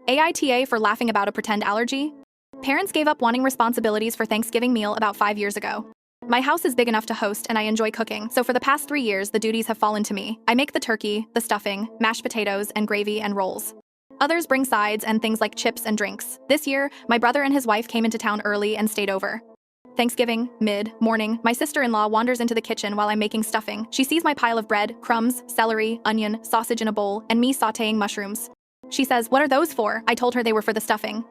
AITA for laughing about a pretend allergy? Parents gave up wanting responsibilities for Thanksgiving meal about 5 years ago. My house is big enough to host and I enjoy cooking, so for the past 3 years the duties have fallen to me. I make the turkey, the stuffing, mashed potatoes, and gravy and rolls. Others bring sides and things like chips and drinks. This year, my brother and his wife came into town early and stayed over. Thanksgiving, mid-morning, my sister-in-law wanders into the kitchen while I'm making stuffing. She sees my pile of bread, crumbs, celery, onion, sausage in a bowl, and me sautéing mushrooms. She says, "What are those for?" I told her they were for the stuffing.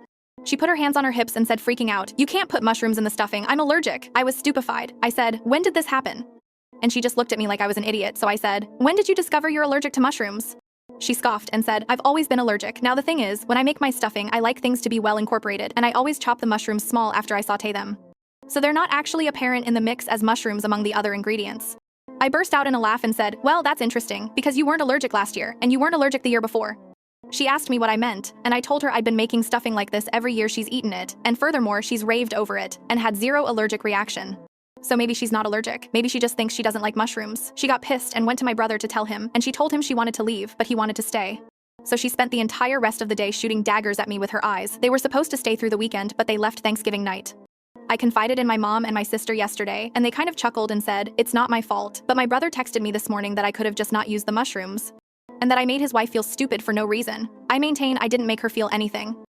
She put her hands on her hips and said, freaking out, "You can't put mushrooms in the stuffing, I'm allergic." I was stupefied. I said, "When did this happen?" And she just looked at me like I was an idiot, so I said, "When did you discover you're allergic to mushrooms?" She scoffed and said, "I've always been allergic. Now the thing is, when I make my stuffing, I like things to be well incorporated, and I always chop the mushrooms small after I sauté them. So they're not actually apparent in the mix as mushrooms among the other ingredients." I burst out in a laugh and said, "Well, that's interesting, because you weren't allergic last year, and you weren't allergic the year before." She asked me what I meant, and I told her I'd been making stuffing like this every year she's eaten it, and furthermore, she's raved over it, and had zero allergic reaction. So maybe she's not allergic, maybe she just thinks she doesn't like mushrooms. She got pissed and went to my brother to tell him, and she told him she wanted to leave, but he wanted to stay. So she spent the entire rest of the day shooting daggers at me with her eyes. They were supposed to stay through the weekend, but they left Thanksgiving night. I confided in my mom and my sister yesterday, and they kind of chuckled and said, "It's not my fault," but my brother texted me this morning that I could have just not used the mushrooms, and that I made his wife feel stupid for no reason. I maintain I didn't make her feel anything.